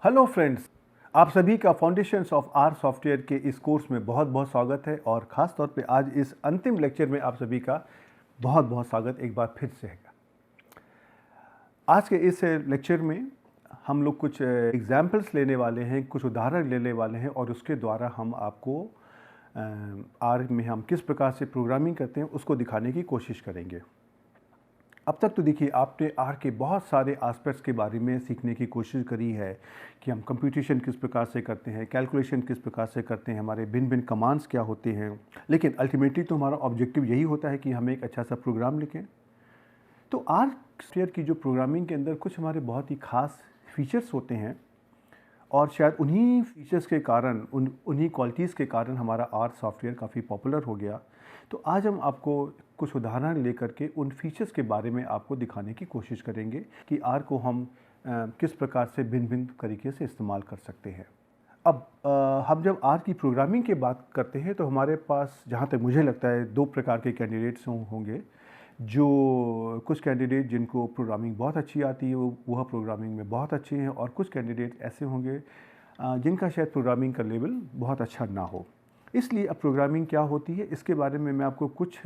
Hello friends, आप सभी का फाउंडेशंस ऑफ आर सॉफ्टवेयर के इस कोर्स में बहुत बहुत स्वागत है। और ख़ास तौर पे आज इस अंतिम लेक्चर में आप सभी का बहुत बहुत स्वागत एक बार फिर से है। आज के इस लेक्चर में हम लोग कुछ एग्जाम्पल्स लेने वाले हैं, कुछ उदाहरण लेने वाले हैं और उसके द्वारा हम आपको आर में हम किस प्रकार से प्रोग्रामिंग करते हैं उसको दिखाने की कोशिश करेंगे। अब तक तो देखिए आपने आर के बहुत सारे एस्पेक्ट्स के बारे में सीखने की कोशिश करी है कि हम कंप्यूटेशन किस प्रकार से करते हैं, कैलकुलेशन किस प्रकार से करते हैं, हमारे भिन्न भिन्न कमांड्स क्या होते हैं। लेकिन अल्टीमेटली तो हमारा ऑब्जेक्टिव यही होता है कि हम एक अच्छा सा प्रोग्राम लिखें। तो आर सॉफ्टवेयर की जो प्रोग्रामिंग के अंदर कुछ हमारे बहुत ही खास फीचर्स होते हैं और शायद उन्हीं फीचर्स के कारण उन्हीं क्वालिटीज़ के कारण हमारा आर सॉफ्टवेयर काफ़ी पॉपुलर हो गया। तो आज हम आपको कुछ उदाहरण लेकर के उन फीचर्स के बारे में आपको दिखाने की कोशिश करेंगे कि आर को हम किस प्रकार से भिन्न भिन्न तरीके से इस्तेमाल कर सकते हैं। अब हम जब आर की प्रोग्रामिंग की बात करते हैं तो हमारे पास जहाँ तक मुझे लगता है दो प्रकार के कैंडिडेट्स होंगे। जो कुछ कैंडिडेट जिनको प्रोग्रामिंग बहुत अच्छी आती है वह प्रोग्रामिंग में बहुत अच्छे हैं, और कुछ कैंडिडेट ऐसे होंगे जिनका शायद प्रोग्रामिंग का लेवल बहुत अच्छा ना हो। इसलिए अब प्रोग्रामिंग क्या होती है इसके बारे में मैं आपको कुछ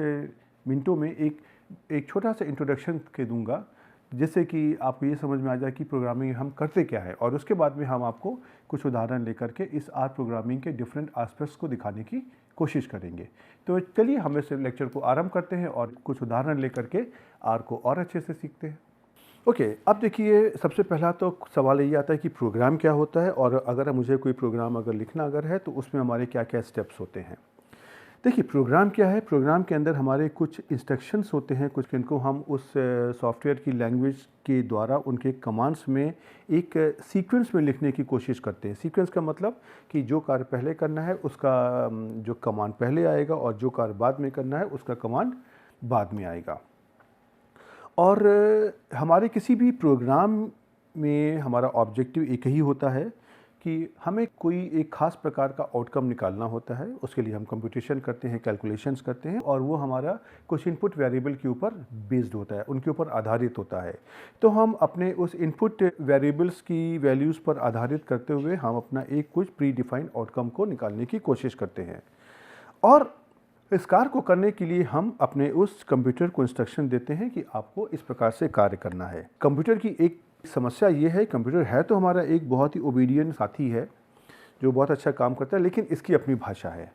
मिनटों में एक छोटा सा इंट्रोडक्शन के दूंगा, जिससे कि आपको ये समझ में आ जाए कि प्रोग्रामिंग हम करते क्या है, और उसके बाद में हम आपको कुछ उदाहरण लेकर के इस आर प्रोग्रामिंग के डिफरेंट एस्पेक्ट्स को दिखाने की कोशिश करेंगे। तो चलिए हम इस लेक्चर को आरंभ करते हैं और कुछ उदाहरण लेकर के आर को और अच्छे से सीखते हैं। ओके, अब देखिए सबसे पहला तो सवाल ये आता है कि प्रोग्राम क्या होता है, और अगर मुझे कोई प्रोग्राम अगर लिखना है तो उसमें हमारे क्या क्या स्टेप्स होते हैं। देखिए प्रोग्राम क्या है, प्रोग्राम के अंदर हमारे कुछ इंस्ट्रक्शंस होते हैं, कुछ जिनको हम उस सॉफ्टवेयर की लैंग्वेज के द्वारा उनके कमांड्स में एक सीक्वेंस में लिखने की कोशिश करते हैं। सीक्वेंस का मतलब कि जो कार्य पहले करना है उसका जो कमांड पहले आएगा, और जो कार्य बाद में करना है उसका कमांड बाद में आएगा। और हमारे किसी भी प्रोग्राम में हमारा ऑब्जेक्टिव एक ही होता है कि हमें कोई एक ख़ास प्रकार का आउटकम निकालना होता है। उसके लिए हम कंप्यूटेशन करते हैं, कैलकुलेशंस करते हैं, और वो हमारा कुछ इनपुट वेरिएबल के ऊपर बेस्ड होता है, उनके ऊपर आधारित होता है। तो हम अपने उस इनपुट वेरिएबल्स की वैल्यूज़ पर आधारित करते हुए हम अपना एक कुछ प्री डिफाइंड आउटकम को निकालने की कोशिश करते हैं। और इस कार्य को करने के लिए हम अपने उस कंप्यूटर को इंस्ट्रक्शन देते हैं कि आपको इस प्रकार से कार्य करना है। कंप्यूटर की एक समस्या ये है, कंप्यूटर है तो हमारा एक बहुत ही ओबीडियंट साथी है जो बहुत अच्छा काम करता है, लेकिन इसकी अपनी भाषा है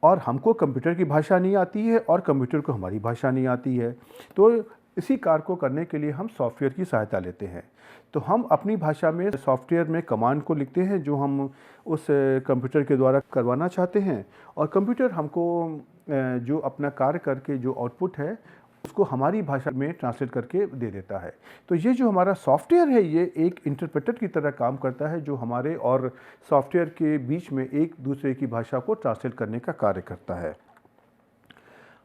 और हमको कंप्यूटर की भाषा नहीं आती है और कंप्यूटर को हमारी भाषा नहीं आती है। तो इसी कार्य को करने के लिए हम सॉफ्टवेयर की सहायता लेते हैं। तो हम अपनी भाषा में सॉफ्टवेयर में कमांड को लिखते हैं जो हम उस कंप्यूटर के द्वारा करवाना चाहते हैं, और कंप्यूटर हमको जो अपना कार्य करके जो आउटपुट है उसको हमारी भाषा में ट्रांसलेट करके दे देता है। तो ये जो हमारा सॉफ्टवेयर है ये एक इंटरप्रेटर की तरह काम करता है, जो हमारे और सॉफ्टवेयर के बीच में एक दूसरे की भाषा को ट्रांसलेट करने का कार्य करता है।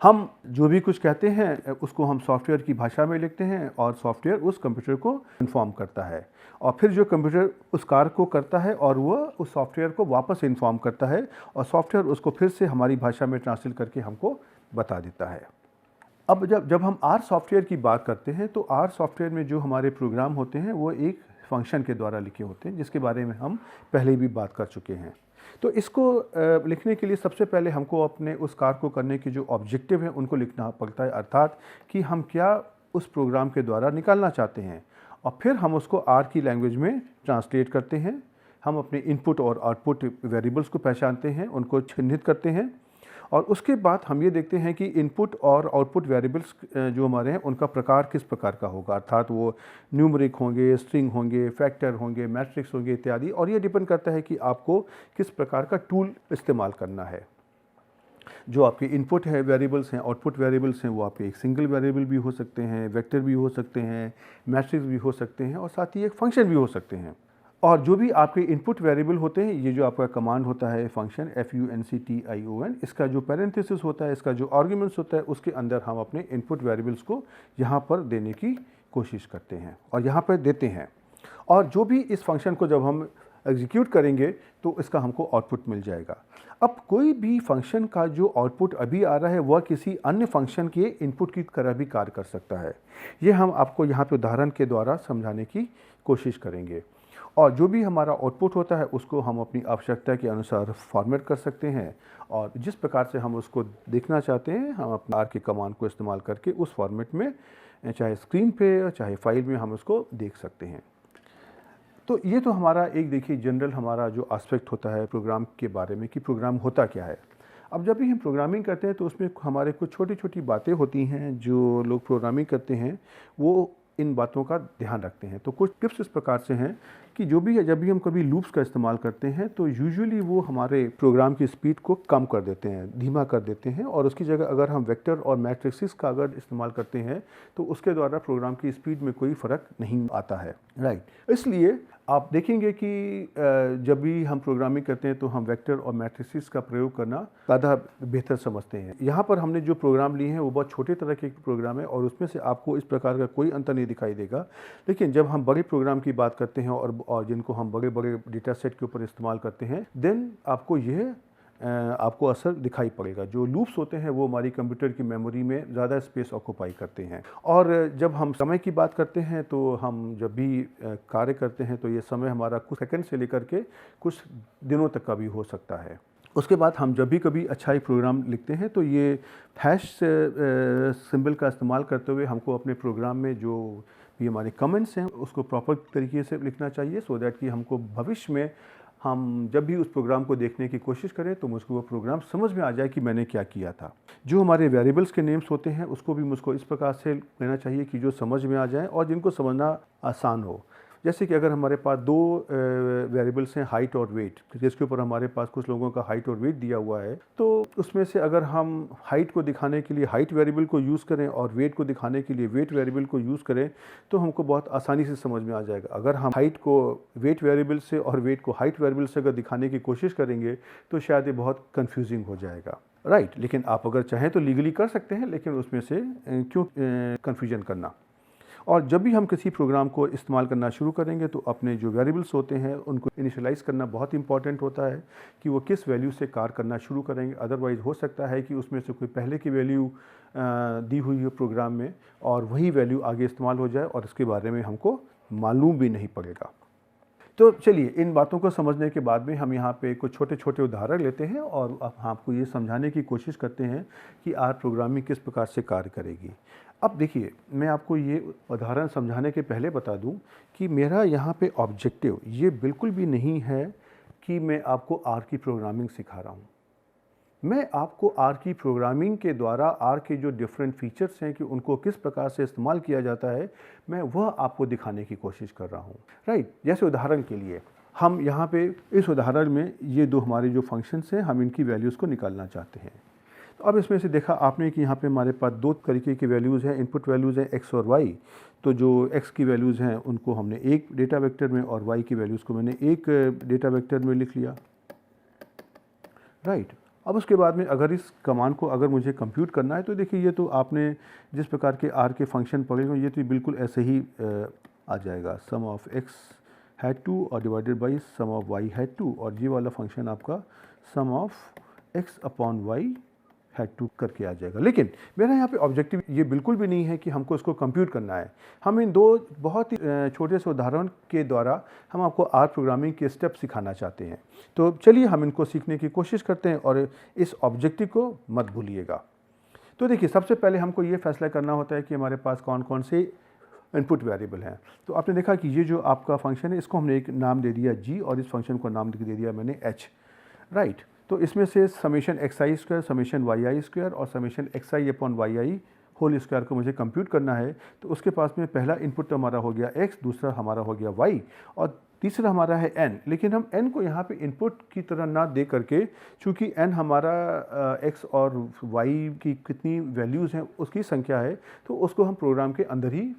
हम जो भी कुछ कहते हैं उसको हम सॉफ्टवेयर की भाषा में लिखते हैं और सॉफ्टवेयर उस कंप्यूटर को इन्फॉर्म करता है, और फिर जो कंप्यूटर उस कार्य को करता है और वह उस सॉफ्टवेयर को वापस इन्फॉर्म करता है, और सॉफ्टवेयर उसको फिर से हमारी भाषा में ट्रांसलेट करके हमको बता देता है। अब जब हम आर सॉफ्टवेयर की बात करते हैं तो आर सॉफ्टवेयर में जो हमारे प्रोग्राम होते हैं वो एक फंक्शन के द्वारा लिखे होते हैं, जिसके बारे में हम पहले भी बात कर चुके हैं। तो इसको लिखने के लिए सबसे पहले हमको अपने उस कार्य को करने के जो ऑब्जेक्टिव हैं उनको लिखना पड़ता है, अर्थात कि हम क्या उस प्रोग्राम के द्वारा निकालना चाहते हैं, और फिर हम उसको आर की लैंग्वेज में ट्रांसलेट करते हैं। हम अपने इनपुट और आउटपुट वेरिएबल्स को पहचानते हैं, उनको चिन्हित करते हैं, और उसके बाद हम ये देखते हैं कि इनपुट और आउटपुट वेरिएबल्स जो हमारे हैं उनका प्रकार किस प्रकार का होगा, अर्थात वो न्यूमरिक होंगे, स्ट्रिंग होंगे, फैक्टर होंगे, मैट्रिक्स होंगे इत्यादि। और ये डिपेंड करता है कि आपको किस प्रकार का टूल इस्तेमाल करना है। जो आपके इनपुट है वेरिएबल्स हैं, आउटपुट वेरिएबल्स हैं, वो आपके एक सिंगल वेरिएबल भी हो सकते हैं, वेक्टर भी हो सकते हैं, मैट्रिक्स भी हो सकते हैं, और साथ ही एक फंक्शन भी हो सकते हैं। और जो भी आपके इनपुट वेरिएबल होते हैं, ये जो आपका कमांड होता है फंक्शन FUNCTION, इसका जो पैरेंथेसिस होता है, इसका जो आर्ग्यूमेंट्स होता है, उसके अंदर हम अपने इनपुट वेरिएबल्स को यहाँ पर देने की कोशिश करते हैं और यहाँ पर देते हैं। और जो भी इस फंक्शन को जब हम एग्जीक्यूट करेंगे तो इसका हमको आउटपुट मिल जाएगा। अब कोई भी फंक्शन का जो आउटपुट अभी आ रहा है वह किसी अन्य फंक्शन के इनपुट की तरह भी कार्य कर सकता है। ये हम आपको यहाँ पे उदाहरण के द्वारा समझाने की कोशिश करेंगे। और जो भी हमारा आउटपुट होता है उसको हम अपनी आवश्यकता के अनुसार फॉर्मेट कर सकते हैं और जिस प्रकार से हम उसको देखना चाहते हैं हम अपने आर के कमांड को इस्तेमाल करके उस फॉर्मेट में, चाहे स्क्रीन पे चाहे फाइल में, हम उसको देख सकते हैं। तो ये तो हमारा एक देखिए जनरल हमारा जो एस्पेक्ट होता है प्रोग्राम के बारे में कि प्रोग्राम होता क्या है। अब जब भी हम प्रोग्रामिंग करते हैं तो उसमें हमारे कुछ छोटी छोटी बातें होती हैं जो लोग प्रोग्रामिंग करते हैं वो इन बातों का ध्यान रखते हैं। तो कुछ टिप्स इस प्रकार से हैं कि जो भी है, जब भी हम कभी लूप्स का इस्तेमाल करते हैं तो यूजुअली वो हमारे प्रोग्राम की स्पीड को कम कर देते हैं, धीमा कर देते हैं, और उसकी जगह अगर हम वेक्टर और मैट्रिसेस का अगर इस्तेमाल करते हैं तो उसके द्वारा प्रोग्राम की स्पीड में कोई फ़र्क नहीं आता है, राइट। इसलिए आप देखेंगे कि जब भी हम प्रोग्रामिंग करते हैं तो हम वेक्टर और मैट्रिसेस का प्रयोग करना ज़्यादा बेहतर समझते हैं। यहाँ पर हमने जो प्रोग्राम लिए हैं वो बहुत छोटे तरह के प्रोग्राम है और उसमें से आपको इस प्रकार का कोई अंतर नहीं दिखाई देगा। लेकिन जब हम बड़े प्रोग्राम की बात करते हैं और जिनको हम बड़े बड़े डेटा सेट के ऊपर इस्तेमाल करते हैं, देन आपको यह आपको असर दिखाई पड़ेगा। जो लूप्स होते हैं वो हमारी कंप्यूटर की मेमोरी में ज़्यादा स्पेस ऑक्यूपाई करते हैं। और जब हम समय की बात करते हैं तो हम जब भी कार्य करते हैं तो ये समय हमारा कुछ सेकंड से लेकर के कुछ दिनों तक का भी हो सकता है। उसके बाद हम जब भी कभी अच्छा एक प्रोग्राम लिखते हैं तो ये हैश सिंबल का इस्तेमाल करते हुए हमको अपने प्रोग्राम में जो भी हमारे कमेंट्स हैं उसको प्रॉपर तरीके से लिखना चाहिए, सो दैट कि हमको भविष्य में हम जब भी उस प्रोग्राम को देखने की कोशिश करें तो मुझको वो प्रोग्राम समझ में आ जाए कि मैंने क्या किया था। जो हमारे वेरिएबल्स के नेम्स होते हैं उसको भी मुझको इस प्रकार से लेना चाहिए कि जो समझ में आ जाए और जिनको समझना आसान हो। जैसे कि अगर हमारे पास दो वेरिएबल्स हैं, हाइट और वेट, जिसके ऊपर हमारे पास कुछ लोगों का हाइट और वेट दिया हुआ है, तो उसमें से अगर हम हाइट को दिखाने के लिए हाइट वेरिएबल को यूज़ करें और वेट को दिखाने के लिए वेट वेरिएबल को यूज़ करें तो हमको बहुत आसानी से समझ में आ जाएगा। अगर हम हाइट को वेट वेरिएबल से और वेट को हाइट वेरिएबल से अगर दिखाने की कोशिश करेंगे तो शायद ये बहुत कन्फ्यूजिंग हो जाएगा, राइट। लेकिन आप अगर चाहें तो लीगली कर सकते हैं, लेकिन उसमें से क्यों कन्फ्यूजन करना। और जब भी हम किसी प्रोग्राम को इस्तेमाल करना शुरू करेंगे तो अपने जो वेरिएबल्स होते हैं उनको इनिशियलाइज़ करना बहुत इंपॉर्टेंट होता है कि वो किस वैल्यू से कार्य करना शुरू करेंगे। अदरवाइज़ हो सकता है कि उसमें से कोई पहले की वैल्यू दी हुई हो प्रोग्राम में और वही वैल्यू आगे इस्तेमाल हो जाए और इसके बारे में हमको मालूम भी नहीं पड़ेगा। तो चलिए, इन बातों को समझने के बाद में हम यहाँ पे कुछ छोटे छोटे उदाहरण लेते हैं और आपको ये समझाने की कोशिश करते हैं कि आर प्रोग्रामिंग किस प्रकार से कार्य करेगी। अब देखिए, मैं आपको ये उदाहरण समझाने के पहले बता दूं कि मेरा यहाँ पे ऑब्जेक्टिव ये बिल्कुल भी नहीं है कि मैं आपको आर की प्रोग्रामिंग सिखा रहा हूँ। मैं आपको आर की प्रोग्रामिंग के द्वारा आर के जो डिफरेंट फीचर्स हैं कि उनको किस प्रकार से इस्तेमाल किया जाता है, मैं वह आपको दिखाने की कोशिश कर रहा हूँ, राइट। जैसे उदाहरण के लिए हम यहाँ पे इस उदाहरण में ये दो हमारे जो फंक्शंस हैं हम इनकी वैल्यूज़ को निकालना चाहते हैं। तो अब इसमें से देखा आपने कि यहाँ पे हमारे पास दो तरीके की वैल्यूज़ हैं, इनपुट वैल्यूज़ हैं एक्स और वाई। तो जो एक्स की वैल्यूज़ हैं उनको हमने एक डेटा वेक्टर में और वाई की वैल्यूज़ को मैंने एक डेटा वेक्टर में लिख लिया, राइट। अब उसके बाद में अगर इस कमांड को अगर मुझे कंप्यूट करना है तो देखिए ये तो आपने जिस प्रकार के आर के फंक्शन पढ़े हो ये तो बिल्कुल ऐसे ही आ जाएगा, sum of X had two और divided by sum of Y had two, और ये वाला फंक्शन आपका sum of X upon Y had two करके आ जाएगा। लेकिन मेरा यहाँ पे ऑब्जेक्टिव ये बिल्कुल भी नहीं है कि हमको इसको कंप्यूट करना है। हम इन दो बहुत ही छोटे से उदाहरण के द्वारा हम आपको आर प्रोग्रामिंग के स्टेप सिखाना चाहते हैं। तो चलिए हम इनको सीखने की कोशिश करते हैं और इस ऑब्जेक्टिव को मत भूलिएगा। तो देखिए, सबसे पहले हमको ये फैसला करना होता है कि हमारे पास कौन कौन से इनपुट वेरिएबल हैं। तो आपने देखा कि ये जो आपका फंक्शन है इसको हमने एक नाम दे दिया जी और इस फंक्शन को नाम दे दिया मैंने एच, राइट। तो इसमें से समेशन एक्स आई स्क्वायर, समेशन वाई आई स्क्वायर और समेशन एक्स आई अपॉन वाई आई होल स्क्वायर को मुझे कंप्यूट करना है। तो उसके पास में पहला इनपुट तो हमारा हो गया एक्स, दूसरा हमारा हो गया वाई और तीसरा हमारा है एन। लेकिन हम एन को यहाँ पे इनपुट की तरह ना दे करके, चूँकि एन हमारा एक्स और वाई की कितनी वैल्यूज़ हैं उसकी संख्या है, तो उसको हम प्रोग्राम के अंदर ही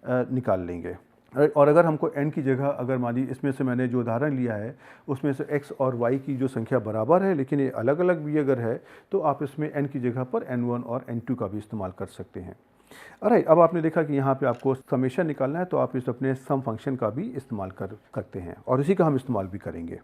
निकाल लेंगे। और अगर हमको n की जगह, अगर मान ली इसमें से मैंने जो उदाहरण लिया है उसमें से x और y की जो संख्या बराबर है लेकिन ये अलग अलग भी अगर है तो आप इसमें n की जगह पर n1 और n2 का भी इस्तेमाल कर सकते हैं। राइट, अब आपने देखा कि यहाँ पे आपको समेशन निकालना है, तो आप इस अपने सम फंक्शन का भी इस्तेमाल कर सकते हैं और इसी का हम इस्तेमाल भी करेंगे।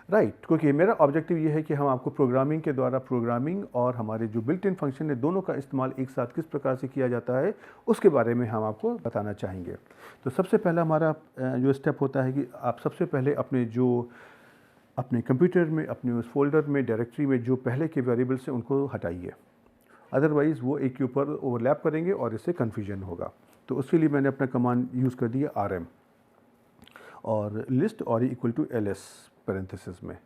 राइट, क्योंकि मेरा ऑब्जेक्टिव ये है कि हम आपको प्रोग्रामिंग के द्वारा प्रोग्रामिंग और हमारे जो बिल्ट इन फंक्शन है दोनों का इस्तेमाल एक साथ किस प्रकार से किया जाता है उसके बारे में हम आपको बताना चाहेंगे। तो सबसे पहला हमारा जो स्टेप होता है कि आप सबसे पहले अपने कंप्यूटर में, अपने उस फोल्डर में, डायरेक्टरी में जो पहले के वेरिएबल्स हैं उनको हटाइए, अदरवाइज़ वो एक के ऊपर ओवरलैप करेंगे और इससे कन्फ्यूजन होगा। तो उसके लिए मैंने अपना कमांड यूज़ कर दिया rm और लिस्ट और इक्वल टू ls पैरेंथेसिस में।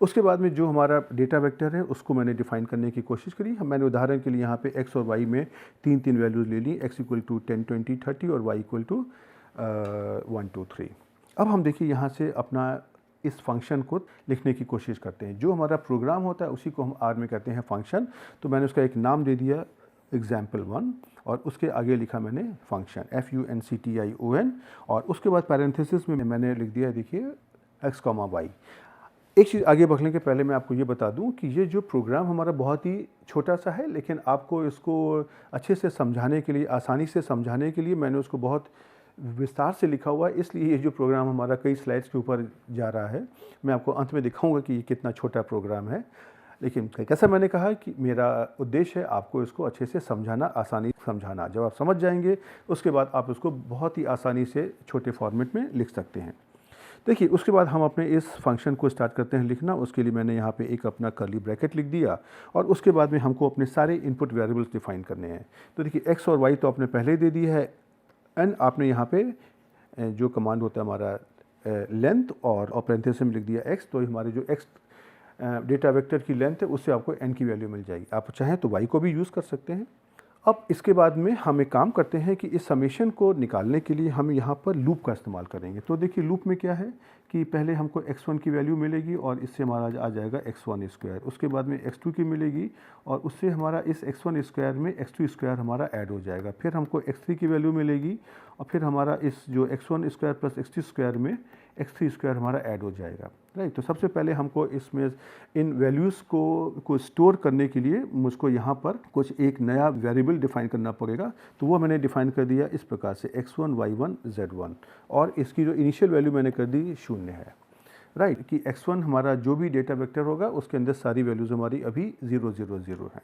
उसके बाद में जो हमारा डेटा वेक्टर है उसको मैंने डिफाइन करने की कोशिश करी। मैंने उदाहरण के लिए यहाँ पे x और y में तीन वैल्यूज़ ले ली, x इक्वल टू 10, 20, 30 और y इक्वल टू 1, 2, 3। अब हम देखिए यहाँ से अपना इस फंक्शन को लिखने की कोशिश करते हैं। जो हमारा प्रोग्राम होता है उसी को हम आर में कहते हैं फंक्शन। तो मैंने उसका एक नाम दे दिया example1 और उसके आगे लिखा मैंने फंक्शन function और उसके बाद पैरेंथेसिस में मैंने लिख दिया, देखिए x, y। एक चीज़ आगे बढ़ने के पहले मैं आपको ये बता दूं कि ये जो प्रोग्राम हमारा बहुत ही छोटा सा है, लेकिन आपको इसको अच्छे से समझाने के लिए, आसानी से समझाने के लिए मैंने उसको बहुत विस्तार से लिखा हुआ है। इसलिए ये जो प्रोग्राम हमारा कई स्लाइड्स के ऊपर जा रहा है। मैं आपको अंत में दिखाऊंगा कि ये कितना छोटा प्रोग्राम है, लेकिन कैसा मैंने कहा कि मेरा उद्देश्य है आपको इसको अच्छे से समझाना, आसानी से समझाना। जब आप समझ जाएंगे उसके बाद आप उसको बहुत ही आसानी से छोटे फॉर्मेट में लिख सकते हैं। देखिए, उसके बाद हम अपने इस फंक्शन को स्टार्ट करते हैं लिखना। उसके लिए मैंने यहाँ पे एक अपना कर्ली ब्रैकेट लिख दिया और उसके बाद में हमको अपने सारे इनपुट वेरिएबल्स डिफाइन करने हैं। तो देखिए, एक्स और वाई तो आपने पहले दे दी है, एन आपने यहाँ पे जो कमांड होता है हमारा लेंथ और पैरेंथेसिस में लिख दिया एक्स। तो हमारे जो एक्स डेटा वेक्टर की लेंथ है उससे आपको एन की वैल्यू मिल जाएगी। आप चाहें तो वाई को भी यूज़ कर सकते हैं। अब इसके बाद में हम एक काम करते हैं कि इस समेशन को निकालने के लिए हम यहाँ पर लूप का इस्तेमाल करेंगे। तो देखिए, लूप में क्या है कि पहले हमको x1 की वैल्यू मिलेगी और इससे हमारा आ जाएगा x1 स्क्वायर। उसके बाद में x2 की मिलेगी और उससे हमारा इस x1 स्क्वायर में x2 स्क्वायर हमारा ऐड हो जाएगा। फिर हमको x3 की वैल्यू मिलेगी और फिर हमारा इस जो x1 square plus x2 square में x3 स्क्वायर हमारा ऐड हो जाएगा। राइट, तो सबसे पहले हमको इसमें इन वैल्यूज़ को स्टोर करने के लिए मुझको यहाँ पर कुछ एक नया वेरिएबल डिफाइन करना पड़ेगा। तो वो मैंने डिफाइन कर दिया इस प्रकार से x1, y1, z1 और इसकी जो इनिशियल वैल्यू मैंने कर दी 0 है। राइट, कि x1 हमारा जो भी डेटा वेक्टर होगा उसके अंदर सारी वैल्यूज़ हमारी अभी 0, 0, 0 हैं।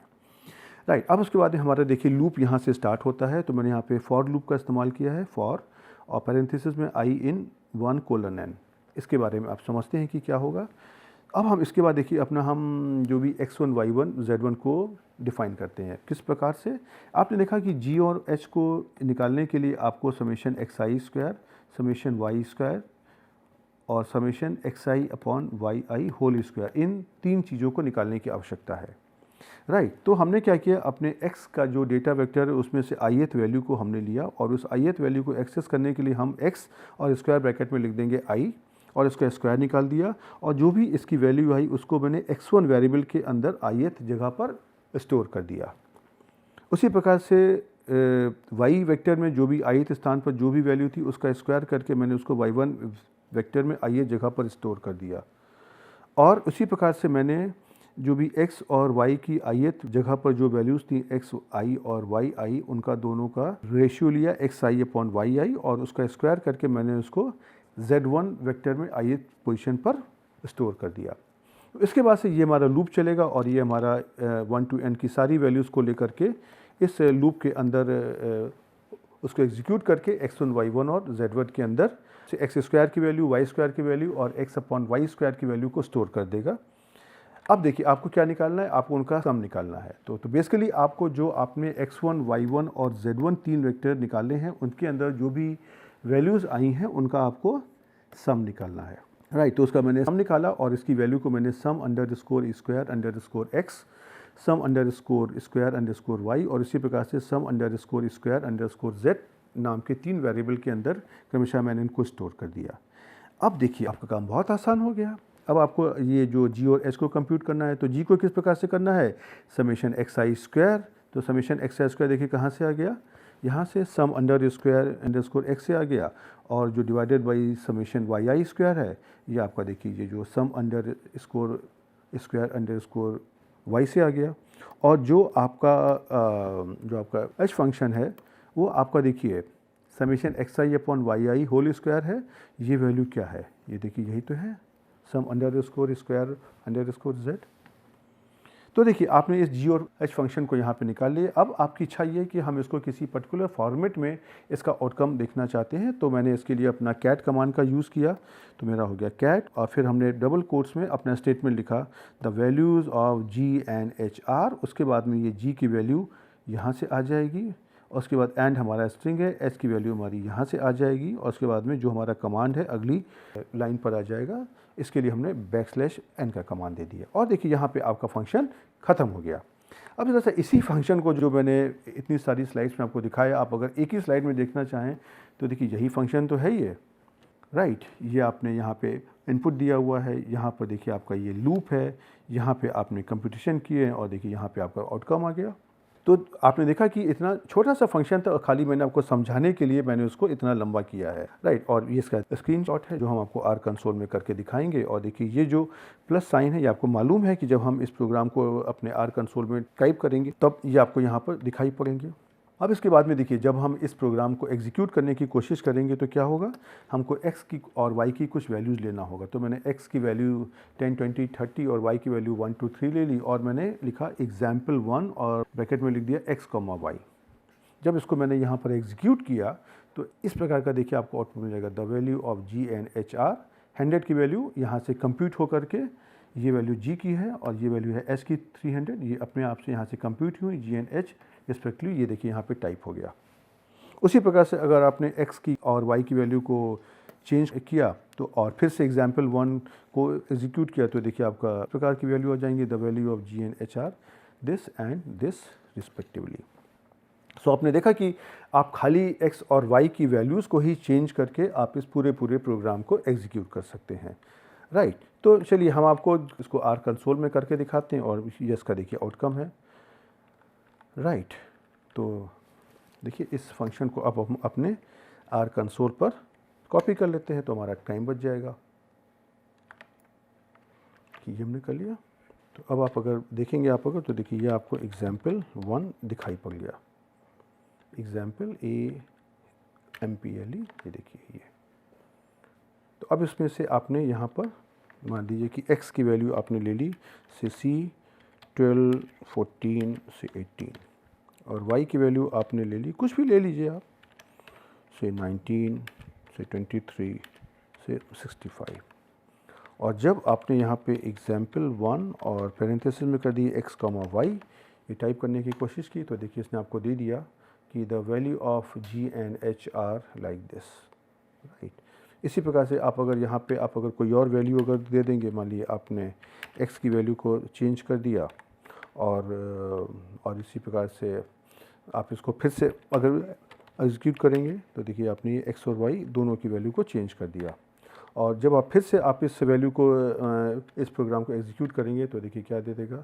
राइट, अब उसके बाद हमारा देखिए लूप यहाँ से स्टार्ट होता है। तो मैंने यहाँ पे फॉर लूप का इस्तेमाल किया है, फॉर और पैरेंथेसिस में i in 1:n। इसके बारे में आप समझते हैं कि क्या होगा। अब हम इसके बाद देखिए अपना हम जो भी x1, y1, z1 को डिफ़ाइन करते हैं। किस प्रकार से, आपने देखा कि g और h को निकालने के लिए आपको summation xi square, summation y square और summation xi upon yi whole square, इन तीन चीज़ों को निकालने की आवश्यकता है। राइट, तो हमने क्या किया, अपने x का जो डेटा वेक्टर है उसमें से ith वैल्यू को हमने लिया और उस ith वैल्यू को एक्सेस करने के लिए हम x और स्क्वायर ब्रैकेट में लिख देंगे i और इसका स्क्वायर निकाल दिया और जो भी इसकी वैल्यू आई उसको मैंने x1 वेरिएबल के अंदर ith जगह पर स्टोर कर दिया। उसी प्रकार से y वेक्टर में जो भी ith स्थान पर जो भी वैल्यू थी उसका स्क्वायर करके मैंने उसको y1 वेक्टर में ith जगह पर स्टोर कर दिया। और उसी प्रकार से मैंने जो भी x और y की ith जगह पर जो वैल्यूज़ थी xi और yi, उनका दोनों का रेशियो लिया xi अपॉन yi और उसका स्क्वायर करके मैंने उसको z1 वेक्टर में ith पोजीशन पर स्टोर कर दिया। इसके बाद से ये हमारा लूप चलेगा और ये हमारा 1 to n की सारी वैल्यूज़ को लेकर के इस लूप के अंदर उसको एग्जीक्यूट करके x1, y1 और z1 के अंदर एक्स स्क्वायर की वैल्यू, y स्क्वायर की वैल्यू और x अपॉन y स्क्वायर की वैल्यू को स्टोर कर देगा। अब देखिए आपको क्या निकालना है, आपको उनका सम निकालना है। तो बेसिकली आपको जो आपने x1, y1 और z1 तीन वेक्टर निकाले हैं उनके अंदर जो भी वैल्यूज़ आई हैं उनका आपको सम निकालना है। राइट, तो उसका मैंने सम निकाला और इसकी वैल्यू को मैंने सम अंडरस्कोर स्क्वायर अंडरस्कोर x, सम अंडरस्कोर स्क्वायर अंडरस्कोर y और इसी प्रकार से सम अंडरस्कोर स्क्वायर अंडरस्कोर z नाम के तीन वेरिएबल के अंदर क्रमशः मैंने इनको स्टोर कर दिया। अब देखिए आपका काम बहुत आसान हो गया। अब आपको ये जो g और h को कंप्यूट करना है, तो g को किस प्रकार से करना है, समेशन xi स्क्वायर। तो समेशन xi स्क्वायर देखिए कहाँ से आ गया, यहाँ से sum under square underscore x से आ गया और जो divided by summation yi square है ये आपका देखिए ये जो sum under score square underscore y से आ गया। और जो आपका h फंक्शन है वो आपका देखिए summation xi upon yi whole square है। ये वैल्यू क्या है, ये देखिए यही तो है, सम अंडरस्कोर स्क्वायर अंडरस्कोर z। तो देखिए आपने इस g और h फंक्शन को यहाँ पे निकाल लिया। अब आपकी इच्छा ये है कि हम इसको किसी पर्टिकुलर फॉर्मेट में इसका आउटकम देखना चाहते हैं, तो मैंने इसके लिए अपना कैट कमांड का यूज़ किया। तो मेरा हो गया कैट, और फिर हमने डबल कोट्स में अपना स्टेटमेंट लिखा the values of g and h। उसके बाद में ये g की वैल्यू यहाँ से आ जाएगी, और उसके बाद एंड हमारा स्ट्रिंग है, h की वैल्यू हमारी यहाँ से आ जाएगी, और उसके बाद में जो हमारा कमांड है अगली लाइन पर आ जाएगा। इसके लिए हमने \n का कमांड दे दिया, और देखिए यहाँ पे आपका फंक्शन ख़त्म हो गया। अब जैसा इसी फंक्शन को जो मैंने इतनी सारी स्लाइड्स में आपको दिखाया, आप अगर एक ही स्लाइड में देखना चाहें तो देखिए यही फंक्शन तो है ये, राइट। ये आपने यहाँ पे इनपुट दिया हुआ है, यहाँ पर देखिए आपका ये लूप है, यहाँ पे आपने कंप्यूटेशन किए हैं, और देखिए यहाँ पे आपका आउटकम आ गया। तो आपने देखा कि इतना छोटा सा फंक्शन था, और खाली मैंने आपको समझाने के लिए मैंने उसको इतना लंबा किया है, राइट। और ये इसका स्क्रीनशॉट है जो हम आपको आर कंसोल में करके दिखाएंगे। और देखिए ये जो प्लस साइन है, ये आपको मालूम है कि जब हम इस प्रोग्राम को अपने आर कंसोल में टाइप करेंगे तब ये आपको यहाँ पर दिखाई पड़ेंगे। अब इसके बाद में देखिए जब हम इस प्रोग्राम को एग्जीक्यूट करने की कोशिश करेंगे तो क्या होगा, हमको x की और y की कुछ वैल्यूज़ लेना होगा। तो मैंने x की वैल्यू 10, 20, 30 और y की वैल्यू 1, 2, 3 ले ली, और मैंने लिखा example1 और ब्रैकेट में लिख दिया x, y। जब इसको मैंने यहाँ पर एग्जीक्यूट किया तो इस प्रकार का देखिए आपको आउटपुट मिल जाएगा, the value of g and HR। 100 की वैल्यू यहाँ से कंप्यूट होकर के ये वैल्यू g की है, और ये वैल्यू है h की 300, ये अपने आप से यहाँ से कंप्यूट हुई g एंड h रिस्पेक्टिवली, ये देखिए यहाँ पे टाइप हो गया। उसी प्रकार से अगर आपने x की और y की वैल्यू को चेंज किया तो और फिर से example1 को एग्जीक्यूट किया तो देखिए आपका प्रकार की वैल्यू आ जाएंगी, the value of g and HR this and this respectively. So आपने देखा कि आप खाली x और y की वैल्यूज़ को ही चेंज करके आप इस पूरे प्रोग्राम को एग्जीक्यूट कर सकते हैं, राइट। तो चलिए हम आपको इसको आर कंसोल में करके दिखाते हैं, और ये इसका देखिए आउटकम है, राइट। तो देखिए इस फंक्शन को अब हम अपने आर कंसोल पर कॉपी कर लेते हैं, तो हमारा टाइम बच जाएगा। कि ये हमने कर लिया। तो अब आप अगर देखेंगे तो देखिए ये आपको example1 दिखाई पड़ गया, example AMPLE, ये देखिए ये। तो अब इसमें से आपने यहाँ पर मान लीजिए कि x की वैल्यू आपने ले ली से C 12, 14 से 18, और y की वैल्यू आपने ले ली, कुछ भी ले लीजिए आप, से 19 से 23 से 65। और जब आपने यहाँ पे example1 और पैरेंथेसिस में कर दी x, y ये टाइप करने की कोशिश की, तो देखिए इसने आपको दे दिया कि the value of g and h are like this, right. इसी प्रकार से आप अगर यहाँ पे आप अगर कोई और वैल्यू अगर दे देंगे, मान लीजिए आपने x की वैल्यू को चेंज कर दिया, और इसी प्रकार से आप इसको फिर से अगर एग्जीक्यूट करेंगे तो देखिए आपने ये x और y दोनों की वैल्यू को चेंज कर दिया। और जब आप फिर से आप इस वैल्यू को इस प्रोग्राम को एग्जीक्यूट करेंगे तो देखिए क्या दे देगा,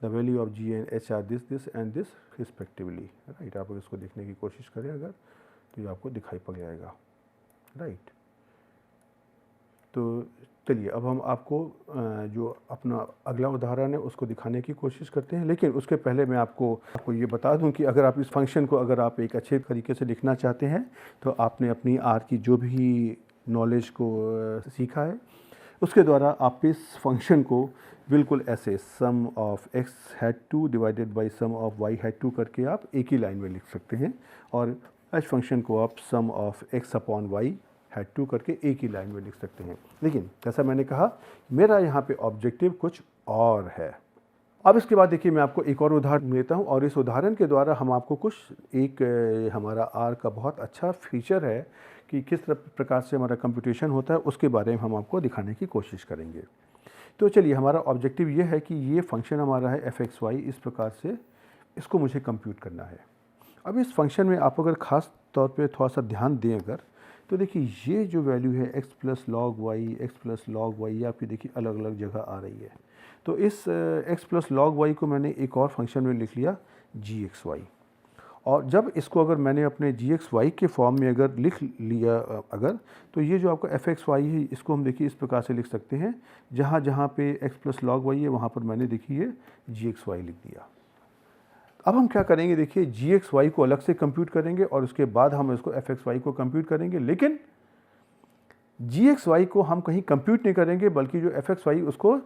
the value of g and h are this and this respectively, right. आप अगर इसको देखने की कोशिश करें अगर तो ये आपको दिखाई पड़ जाएगा, राइट। तो चलिए अब हम आपको जो अपना अगला उदाहरण है उसको दिखाने की कोशिश करते हैं, लेकिन उसके पहले मैं आपको ये बता दूं कि अगर आप इस फंक्शन को अगर आप एक अच्छे तरीके से लिखना चाहते हैं तो आपने अपनी आर की जो भी नॉलेज को सीखा है उसके द्वारा आप इस फंक्शन को बिल्कुल ऐसे sum of x had 2 divided by sum of y had 2 करके आप एक ही लाइन में लिख सकते हैं, और h फंक्शन को आप sum of x upon y had 2 करके एक ही लाइन में लिख सकते हैं। लेकिन जैसा मैंने कहा मेरा यहाँ पे ऑब्जेक्टिव कुछ और है। अब इसके बाद देखिए मैं आपको एक और उदाहरण देता हूँ, और इस उदाहरण के द्वारा हम आपको कुछ एक हमारा आर का बहुत अच्छा फीचर है कि किस प्रकार से हमारा कंप्यूटेशन होता है उसके बारे में हम आपको दिखाने की कोशिश करेंगे। तो चलिए हमारा ऑब्जेक्टिव ये है कि ये फंक्शन हमारा है fxy, इस प्रकार से इसको मुझे कंप्यूट करना है। अब इस फंक्शन में आप अगर ख़ास तौर पे थोड़ा सा ध्यान दें अगर तो देखिए ये जो वैल्यू है x प्लस लॉग y ये आपकी देखिए अलग अलग जगह आ रही है। तो इस x प्लस लॉग y को मैंने एक और फंक्शन में लिख लिया gxy, और जब इसको अगर मैंने अपने gxy के फॉर्म में अगर लिख लिया अगर, तो ये जो आपका fxy है इसको हम देखिए इस प्रकार से लिख सकते हैं, जहाँ जहाँ पे x प्लस log y है वहाँ पर मैंने देखिए gxy लिख दिया। अब हम क्या करेंगे, देखिए gxy को अलग से कंप्यूट करेंगे और उसके बाद हम इसको fxy को कंप्यूट करेंगे, लेकिन gxy को हम कहीं कंप्यूट नहीं करेंगे, बल्कि जो fxy उसको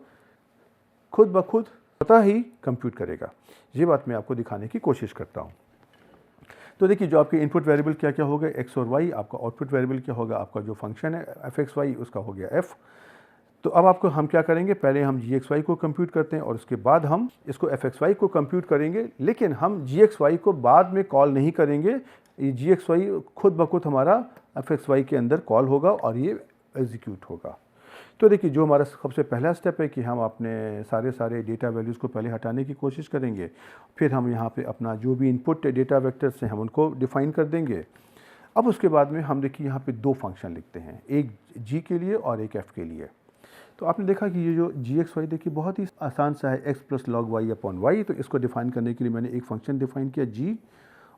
खुद ब खुद पता ही कंप्यूट करेगा। ये बात मैं आपको दिखाने की कोशिश करता हूँ। तो देखिए जो आपके इनपुट वेरिएबल क्या क्या हो गए x और y, आपका आउटपुट वेरिएबल क्या होगा, आपका जो फंक्शन है fxy उसका हो गया f। तो अब आपको हम क्या करेंगे, पहले हम gxy को कंप्यूट करते हैं और उसके बाद हम इसको fxy को कंप्यूट करेंगे, लेकिन हम gxy को बाद में कॉल नहीं करेंगे। ये gxy खुद ब खुद हमारा fxy के अंदर कॉल होगा और ये एग्जीक्यूट होगा। तो देखिए जो हमारा सबसे पहला स्टेप है कि हम अपने सारे डेटा वैल्यूज़ को पहले हटाने की कोशिश करेंगे, फिर हम यहाँ पे अपना जो भी इनपुट डेटा वेक्टर्स हैं हम उनको डिफ़ाइन कर देंगे। अब उसके बाद में हम देखिए यहाँ पे दो फंक्शन लिखते हैं, एक g के लिए और एक f के लिए। तो आपने देखा कि ये जो gxy देखिए बहुत ही आसान सा है, x plus log y upon y. तो इसको डिफ़ाइन करने के लिए मैंने एक फंक्शन डिफ़ाइन किया g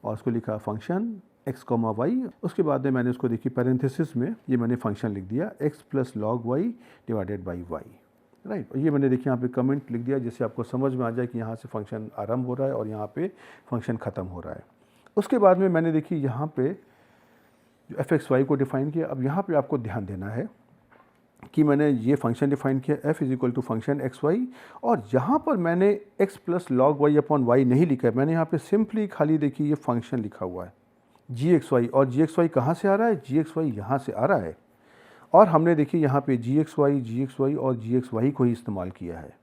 और उसको लिखा फंक्शन x कॉमा वाई। उसके बाद में मैंने उसको देखिए पैरेंथेसिस में ये मैंने फंक्शन लिख दिया x plus log y divided by y, right. और ये मैंने देखिए यहाँ पे कमेंट लिख दिया जिससे आपको समझ में आ जाए कि यहाँ से फंक्शन आरंभ हो रहा है और यहाँ पे फंक्शन ख़त्म हो रहा है। उसके बाद में मैंने देखिए यहाँ पे जो fxy को डिफ़ाइन किया। अब यहाँ पे आपको ध्यान देना है कि मैंने ये फंक्शन डिफ़ाइन किया f is equal to function xy, और यहाँ पर मैंने x plus log y upon y नहीं लिखा है, मैंने यहाँ पे सिंपली खाली देखिए ये फंक्शन लिखा हुआ है gxy। और gxy कहाँ से आ रहा है, gxy यहाँ से आ रहा है, और हमने देखिए यहाँ पे gxy और gxy को ही इस्तेमाल किया है,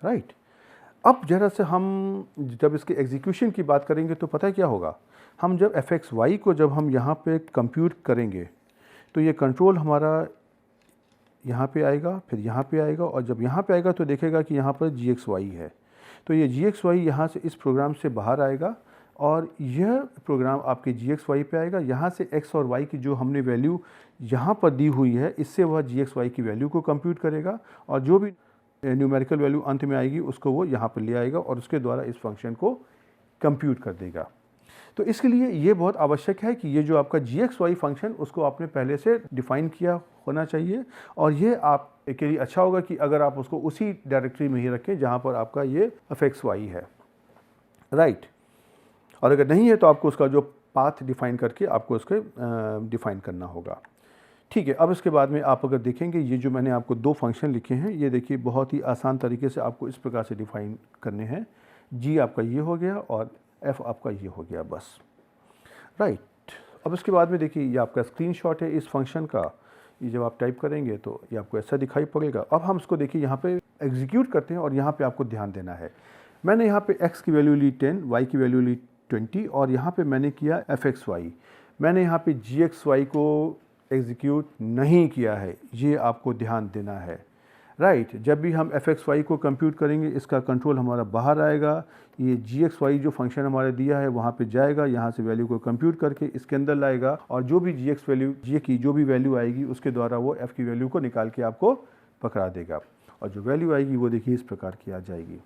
राइट। अब जरा से हम जब इसके एग्जीक्यूशन की बात करेंगे तो पता है क्या होगा, हम जब fxy को जब हम यहाँ पे कंप्यूट करेंगे तो ये कंट्रोल हमारा यहाँ पे आएगा, फिर यहाँ पे आएगा, और जब यहाँ पे आएगा तो देखेगा कि यहाँ पर gxy है। तो ये gxy यहाँ से इस प्रोग्राम से बाहर आएगा और यह प्रोग्राम आपके gxy पे आएगा। यहाँ से x और y की जो हमने वैल्यू यहाँ पर दी हुई है, इससे वह gxy की वैल्यू को कंप्यूट करेगा और जो भी न्यूमेरिकल वैल्यू अंत में आएगी उसको वो यहाँ पर ले आएगा और उसके द्वारा इस फंक्शन को कंप्यूट कर देगा। तो इसके लिए ये बहुत आवश्यक है कि ये जो आपका gxy फंक्शन उसको आपने पहले से डिफ़ाइन किया होना चाहिए, और ये आप के लिए अच्छा होगा कि अगर आप उसको उसी डायरेक्टरी में ही रखें जहाँ पर आपका ये fxy है, राइट। और अगर नहीं है तो आपको उसका जो पाथ डिफ़ाइन करके आपको उसके डिफ़ाइन करना होगा, ठीक है। अब इसके बाद में आप अगर देखेंगे ये जो मैंने आपको दो फंक्शन लिखे हैं, ये देखिए बहुत ही आसान तरीके से आपको इस प्रकार से डिफ़ाइन करने हैं। g आपका ये हो गया और f आपका ये हो गया, बस, राइट। अब इसके बाद में देखिए ये आपका स्क्रीनशॉट है इस फंक्शन का, ये जब आप टाइप करेंगे तो ये आपको ऐसा दिखाई पड़ेगा। अब हम इसको देखिए यहाँ पे एग्जीक्यूट करते हैं और यहाँ पे आपको ध्यान देना है, मैंने यहाँ पे x की वैल्यू ली 10, y की वैल्यू ली 20 और यहाँ पे मैंने किया fxy। मैंने यहाँ पे gxy को एग्जीक्यूट नहीं किया है, ये आपको ध्यान देना है, राइट। जब भी हम fxy को कंप्यूट करेंगे इसका कंट्रोल हमारा बाहर आएगा, ये gxy जो फंक्शन हमारा दिया है वहाँ पे जाएगा, यहाँ से वैल्यू को कंप्यूट करके इसके अंदर लाएगा और जो भी g की जो भी वैल्यू आएगी उसके द्वारा वो f की वैल्यू को निकाल के आपको पकड़ा देगा, और जो वैल्यू आएगी वो देखिए इस प्रकार की आ जाएगी,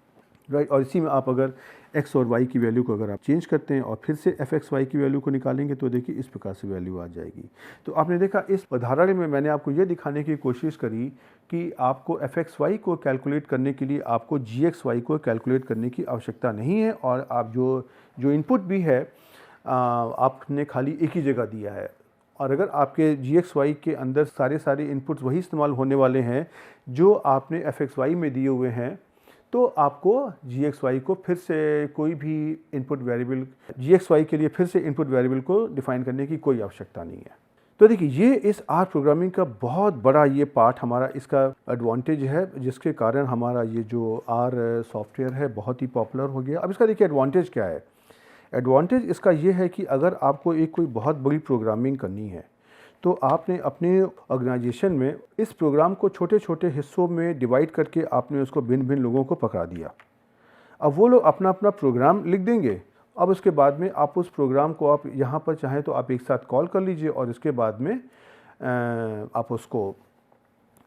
राइट। और इसी में आप अगर x और y की वैल्यू को अगर आप चेंज करते हैं और फिर से fxy की वैल्यू को निकालेंगे तो देखिए इस प्रकार से वैल्यू आ जाएगी। तो आपने देखा इस उदाहरण में मैंने आपको ये दिखाने की कोशिश करी कि आपको fxy को कैलकुलेट करने के लिए आपको gxy को कैलकुलेट करने की आवश्यकता नहीं है, और आप जो इनपुट भी है आपने खाली एक ही जगह दिया है, और अगर आपके gxy के अंदर सारे इनपुट्स वही इस्तेमाल होने वाले हैं जो आपने fxy में दिए हुए हैं, तो आपको gxy को फिर से कोई भी इनपुट वेरिएबल gxy के लिए फिर से इनपुट वेरिएबल को डिफ़ाइन करने की कोई आवश्यकता नहीं है। तो देखिए ये इस आर प्रोग्रामिंग का बहुत बड़ा ये पार्ट हमारा इसका एडवांटेज है, जिसके कारण हमारा ये जो आर सॉफ्टवेयर है बहुत ही पॉपुलर हो गया। अब इसका देखिए एडवांटेज क्या है, एडवांटेज इसका ये है कि अगर आपको एक कोई बहुत बड़ी प्रोग्रामिंग करनी है तो आपने अपने ऑर्गेनाइजेशन में इस प्रोग्राम को छोटे छोटे हिस्सों में डिवाइड करके आपने उसको भिन्न भिन्न लोगों को पकड़ा दिया। अब वो लोग अपना अपना प्रोग्राम लिख देंगे, अब उसके बाद में आप उस प्रोग्राम को आप यहाँ पर चाहें तो आप एक साथ कॉल कर लीजिए और इसके बाद में आप उसको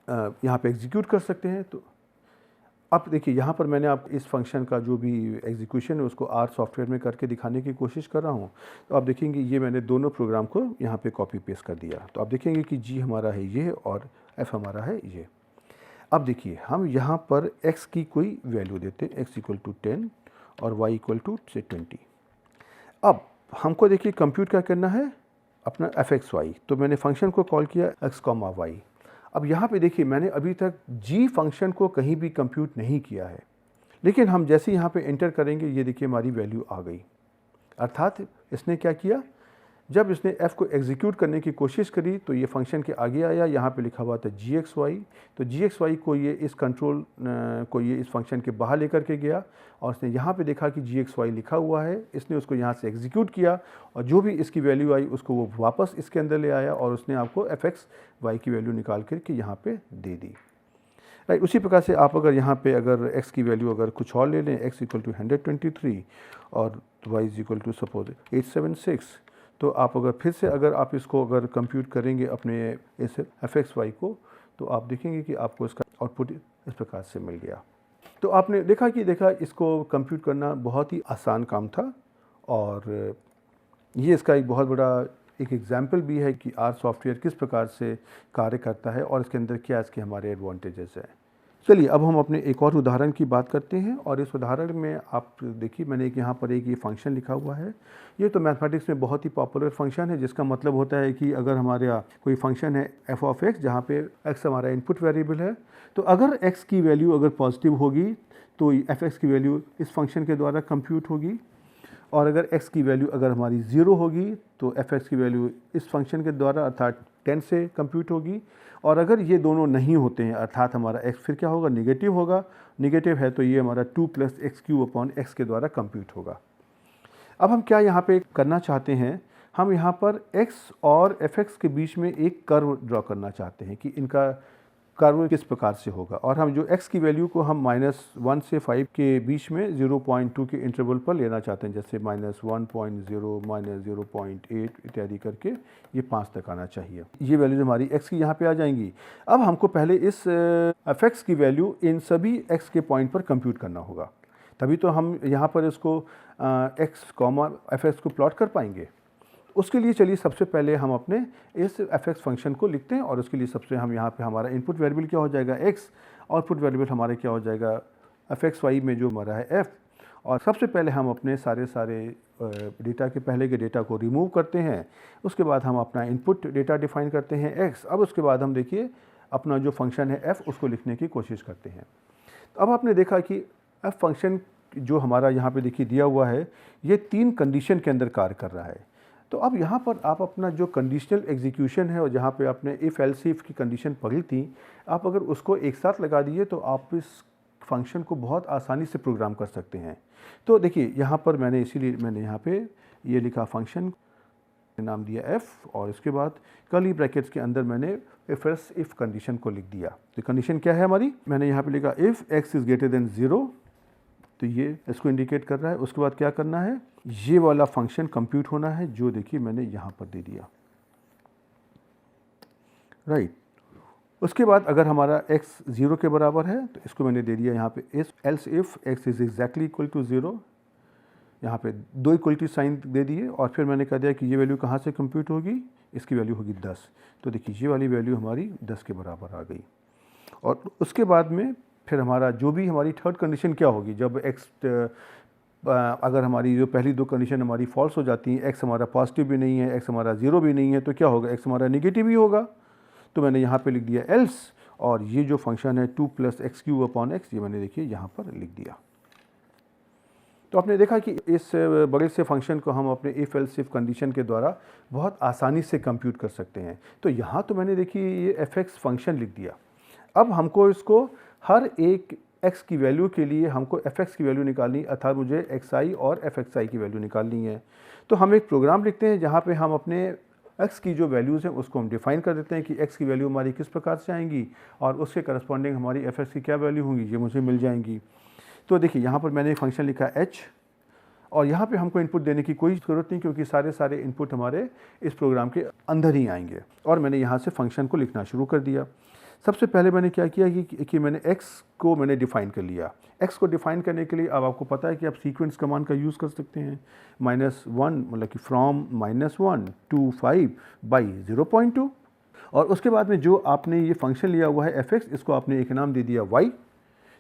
यहाँ पे एग्जीक्यूट कर सकते हैं। तो अब देखिए यहाँ पर मैंने आप इस फंक्शन का जो भी एग्जीक्यूशन है उसको आर सॉफ्टवेयर में करके दिखाने की कोशिश कर रहा हूँ। तो आप देखेंगे ये मैंने दोनों प्रोग्राम को यहाँ पे कॉपी पेस्ट कर दिया। तो आप देखेंगे कि जी हमारा है ये और एफ हमारा है ये। अब देखिए हम यहाँ पर x की कोई वैल्यू देते हैं, x इक्वल टू 10 और y इक्वल टू से 20। अब हमको देखिए कंप्यूट क्या करना है, अपना fxy। तो मैंने फंक्शन को कॉल किया x, y। अब यहाँ पे देखिए मैंने अभी तक g फंक्शन को कहीं भी कंप्यूट नहीं किया है, लेकिन हम जैसे यहाँ पे एंटर करेंगे ये देखिए हमारी वैल्यू आ गई। अर्थात इसने क्या किया, जब इसने f को एग्जीक्यूट करने की कोशिश करी तो ये फंक्शन के आगे आया, यहाँ पे लिखा हुआ था gxy। तो gxy को ये इस कंट्रोल को ये इस फंक्शन के बाहर लेकर के गया और इसने यहाँ पे देखा कि gxy लिखा हुआ है, इसने उसको यहाँ से एग्जीक्यूट किया और जो भी इसकी वैल्यू आई उसको वो वापस इसके अंदर ले आया और उसने आपको fxy की वैल्यू निकाल करके यहाँ पे दे दी। राइट, उसी प्रकार से आप अगर यहाँ पे अगर x की वैल्यू अगर कुछ और ले लें, x इक्वल टू 123 और y is equal to suppose 876, तो आप अगर फिर से अगर आप इसको अगर कंप्यूट करेंगे अपने इस fxy को, तो आप देखेंगे कि आपको इसका आउटपुट इस प्रकार से मिल गया। तो आपने देखा इसको कंप्यूट करना बहुत ही आसान काम था और ये इसका एक बहुत बड़ा एक एग्जाम्पल भी है कि आर सॉफ्टवेयर किस प्रकार से कार्य करता है और इसके अंदर क्या इसके हमारे एडवांटेजेस हैं। चलिए अब हम अपने एक और उदाहरण की बात करते हैं और इस उदाहरण में आप देखिए मैंने एक यहाँ पर एक ये फंक्शन लिखा हुआ है। ये तो मैथमेटिक्स में बहुत ही पॉपुलर फंक्शन है, जिसका मतलब होता है कि अगर हमारे यहाँ कोई फंक्शन है f ऑफ x जहाँ पे x हमारा इनपुट वेरिएबल है, तो अगर x की वैल्यू अगर पॉजिटिव होगी तो f(x) की वैल्यू इस फंक्शन के द्वारा कंप्यूट होगी और अगर x की वैल्यू अगर हमारी 0 होगी तो f(x) की वैल्यू इस फंक्शन के द्वारा अर्थात 10 से कंप्यूट होगी और अगर ये दोनों नहीं होते हैं अर्थात हमारा x फिर क्या होगा, निगेटिव होगा। निगेटिव है तो ये हमारा 2 + x³ अपॉन x के द्वारा कंप्यूट होगा। अब हम क्या यहाँ पे करना चाहते हैं, हम यहाँ पर x और f(x) के बीच में एक कर्व ड्रॉ करना चाहते हैं कि इनका कर्व किस प्रकार से होगा और हम जो x की वैल्यू को हम -1 से 5 के बीच में 0.2 के इंटरवल पर लेना चाहते हैं, जैसे -1.0 -0.8 इत्यादि करके ये 5 तक आना चाहिए। ये वैल्यूज हमारी x की यहाँ पे आ जाएंगी। अब हमको पहले इस f(x) की वैल्यू इन सभी x के पॉइंट पर कंप्यूट करना होगा, तभी तो हम यहाँ पर इसको x, f(x) को प्लॉट कर पाएंगे। उसके लिए चलिए सबसे पहले हम अपने इस f(x) फंक्शन को लिखते हैं और उसके लिए सबसे हम यहाँ पे हमारा इनपुट वेरिएबल क्या हो जाएगा x, आउटपुट वेरिएबल हमारे क्या हो जाएगा fxy में जो हमारा है f। और सबसे पहले हम अपने सारे डेटा के पहले के डेटा को रिमूव करते हैं, उसके बाद हम अपना इनपुट डेटा डिफाइन करते हैं x। अब उसके बाद हम देखिए अपना जो फंक्शन है f उसको लिखने की कोशिश करते हैं। अब आपने देखा कि f फंक्शन जो हमारा यहाँ पे देखिए दिया हुआ है ये 3 कंडीशन के अंदर कार्य कर रहा है। तो अब यहाँ पर आप अपना जो कंडीशनल एग्जीक्यूशन है और जहाँ पे आपने इफ़ एल्स इफ की कंडीशन पढ़ी थी, आप अगर उसको एक साथ लगा दिए तो आप इस फंक्शन को बहुत आसानी से प्रोग्राम कर सकते हैं। तो देखिए यहाँ पर इसीलिए मैंने यहाँ पे ये लिखा फंक्शन नाम दिया f और इसके बाद कर्ली ब्रैकेट्स के अंदर मैंने इफ़ एल्स इफ कंडीशन को लिख दिया। तो कंडीशन क्या है हमारी, मैंने यहाँ पे लिखा if x is greater than 0, तो ये इसको इंडिकेट कर रहा है। उसके बाद क्या करना है, ये वाला फंक्शन कंप्यूट होना है जो देखिए मैंने यहाँ पर दे दिया। राइट, उसके बाद अगर हमारा x 0 के बराबर है तो इसको मैंने दे दिया यहाँ पे else if x is exactly equal to 0, यहाँ पे 2 इक्वलिटी साइन दे दिए और फिर मैंने कह दिया कि ये वैल्यू कहाँ से कंप्यूट होगी, इसकी वैल्यू होगी 10। तो देखिए ये वाली वैल्यू हमारी 10 के बराबर आ गई। और उसके बाद में फिर हमारा जो भी हमारी थर्ड कंडीशन क्या होगी, जब x अगर हमारी जो पहली 2 कंडीशन हमारी फॉल्स हो जाती हैं, x हमारा पॉजिटिव भी नहीं है, x हमारा 0 भी नहीं है, तो क्या होगा, x हमारा नेगेटिव ही होगा। तो मैंने यहाँ पे लिख दिया एल्स और ये जो फंक्शन है 2 + x³ अपॉन x, ये मैंने देखिए यहाँ पर लिख दिया। तो आपने देखा कि इस बड़े से फंक्शन को हम अपने इफ़ एल्स इफ कंडीशन के द्वारा बहुत आसानी से कंप्यूट कर सकते हैं। तो यहाँ तो मैंने देखिए ये f(x) फंक्शन लिख दिया। अब हमको इसको हर एक x की वैल्यू के लिए हमको f(x) की वैल्यू निकालनी, अर्थात मुझे xi और fxi की वैल्यू निकालनी है। तो हम एक प्रोग्राम लिखते हैं जहाँ पे हम अपने x की जो वैल्यूज़ हैं उसको हम डिफ़ाइन कर देते हैं कि x की वैल्यू हमारी किस प्रकार से आएंगी और उसके करस्पॉन्डिंग हमारी f(x) की क्या वैल्यू होंगी, ये मुझे मिल जाएंगी। तो देखिए यहाँ पर मैंने एक फंक्शन लिखा h और यहाँ पे हमको इनपुट देने की कोई ज़रूरत नहीं क्योंकि सारे इनपुट हमारे इस प्रोग्राम के अंदर ही आएंगे। और मैंने यहाँ से फंक्शन को लिखना शुरू कर दिया। सबसे पहले मैंने क्या किया कि मैंने x को मैंने डिफ़ाइन कर लिया। x को डिफ़ाइन करने के लिए अब आपको पता है कि आप सीक्वेंस कमांड का यूज़ कर सकते हैं। -1 मतलब कि फ्रॉम -1 to 5 बाई 0.2, और उसके बाद में जो आपने ये फंक्शन लिया हुआ है f(x), इसको आपने एक नाम दे दिया y।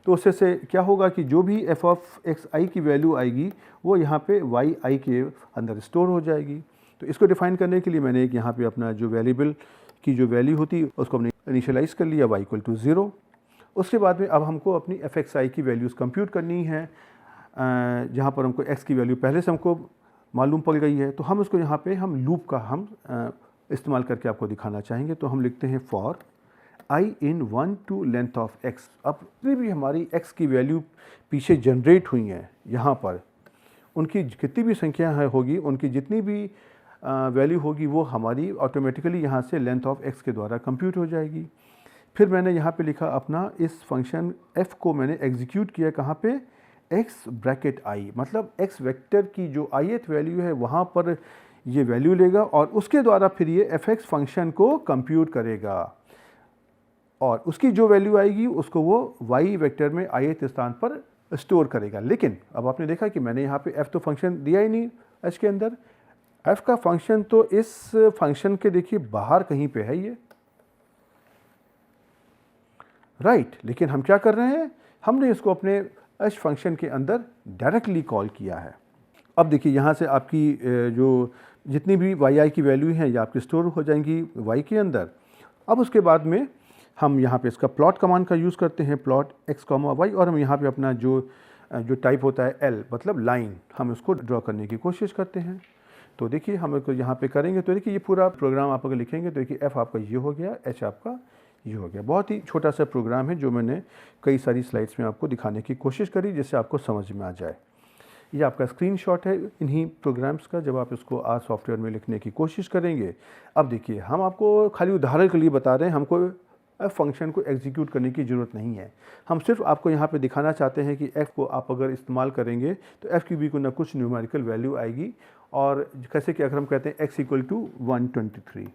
तो उससे से क्या होगा कि जो भी f ऑफ एक्स आई की वैल्यू आएगी वो यहाँ पे y i के अंदर स्टोर हो जाएगी। तो इसको डिफ़ाइन करने के लिए मैंने एक यहाँ पे अपना जो वेरिएबल की जो वैल्यू होती है उसको हमने इनिशियलाइज़ कर लिया, y इक्वल टू 0। उसके बाद में अब हमको अपनी f(x) की वैल्यूज़ कंप्यूट करनी है, जहाँ पर हमको x की वैल्यू पहले से हमको मालूम पड़ गई है। तो हम उसको यहाँ पे हम लूप का हम इस्तेमाल करके आपको दिखाना चाहेंगे। तो हम लिखते हैं for i in 1 to length of x। अब जितनी भी हमारी x की वैल्यू पीछे जनरेट हुई हैं यहाँ पर, उनकी कितनी भी संख्या है होगी, उनकी जितनी भी वैल्यू होगी वो हमारी ऑटोमेटिकली यहाँ से लेंथ ऑफ x के द्वारा कंप्यूट हो जाएगी। फिर मैंने यहाँ पे लिखा अपना इस फंक्शन f को मैंने एग्जीक्यूट किया कहाँ पे, x ब्रैकेट i, मतलब x वेक्टर की जो ith वैल्यू है वहाँ पर ये वैल्यू लेगा और उसके द्वारा फिर ये f(x) फंक्शन को कंप्यूट करेगा और उसकी जो वैल्यू आएगी उसको वो y वेक्टर में ith स्थान पर स्टोर करेगा। लेकिन अब आपने देखा कि मैंने यहाँ पे f तो फंक्शन दिया ही नहीं h के अंदर, f का फंक्शन तो इस फंक्शन के देखिए बाहर कहीं पे है ये, राइट। लेकिन हम क्या कर रहे हैं, हमने इसको अपने h फंक्शन के अंदर डायरेक्टली कॉल किया है। अब देखिए यहाँ से आपकी जो जितनी भी yi की वैल्यू हैं ये आपकी स्टोर हो जाएंगी y के अंदर। अब उसके बाद में हम यहाँ पे इसका प्लॉट कमांड का यूज़ करते हैं, प्लॉट x, y, और हम यहाँ पे अपना जो टाइप होता है l मतलब लाइन, हम उसको ड्रॉ करने की कोशिश करते हैं। तो देखिए हम इसको यहाँ पे करेंगे तो देखिए ये पूरा प्रोग्राम आप अगर लिखेंगे तो देखिए f आपका ये हो गया, h आपका ये हो गया। बहुत ही छोटा सा प्रोग्राम है जो मैंने कई सारी स्लाइड्स में आपको दिखाने की कोशिश करी जिससे आपको समझ में आ जाए। ये आपका स्क्रीनशॉट है इन्हीं प्रोग्राम्स का जब आप इसको आर सॉफ्टवेयर में लिखने की कोशिश करेंगे। अब देखिए हम आपको खाली उदाहरण के लिए बता रहे हैं, हमको फंक्शन को एग्जीक्यूट करने की ज़रूरत नहीं है। हम सिर्फ आपको यहाँ पे दिखाना चाहते हैं कि f को आप अगर इस्तेमाल करेंगे तो f की भी कोई ना कुछ न्यूमेरिकल वैल्यू आएगी। और जैसे कि अगर हम कहते हैं x इक्वल टू 123,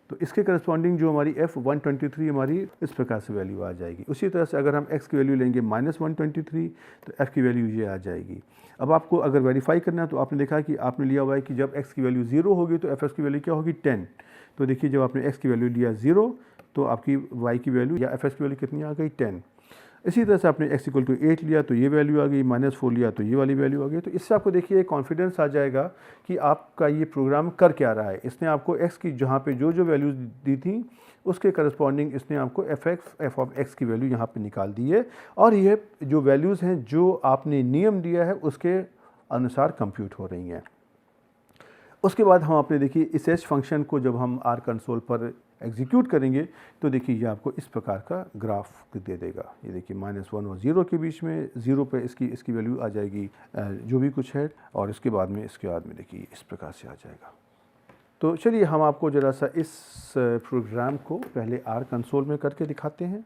तो इसके करस्पॉन्डिंग जो हमारी f123 हमारी इस प्रकार से वैल्यू आ जाएगी। उसी तरह से अगर हम x की वैल्यू लेंगे -123 तो f की वैल्यू ये आ जाएगी। अब आपको अगर वेरीफाई करना है तो आपने देखा कि आपने लिया हुआ है कि जब x की वैल्यू 0 होगी तो f(x) की वैल्यू क्या होगी, 10। तो देखिए जब आपने x की वैल्यू लिया 0 तो आपकी y की वैल्यू या f(x) की वैल्यू कितनी आ गई, 10। इसी तरह से आपने x इक्वल टू 8 लिया तो ये वैल्यू आ गई, -4 लिया तो ये वाली वैल्यू आ गई। तो इससे आपको देखिए कॉन्फिडेंस आ जाएगा कि आपका ये प्रोग्राम कर क्या रहा है। इसने आपको x की जहाँ पे जो वैल्यूज़ दी थी उसके करस्पॉन्डिंग इसने आपको f ऑफ x की वैल्यू यहाँ पे निकाल दी है और ये जो वैल्यूज़ हैं जो आपने नियम दिया है उसके अनुसार कंप्यूट हो रही हैं। उसके बाद हम आपने देखिए इस h फंक्शन को जब हम आर कंसोल पर एग्जीक्यूट करेंगे तो देखिए ये आपको इस प्रकार का ग्राफ दे देगा। ये देखिए -1 और 0 के बीच में 0 पे इसकी वैल्यू आ जाएगी जो भी कुछ है, और इसके बाद में देखिए इस प्रकार से आ जाएगा। तो चलिए हम आपको ज़रा सा इस प्रोग्राम को पहले आर कंसोल में करके दिखाते हैं।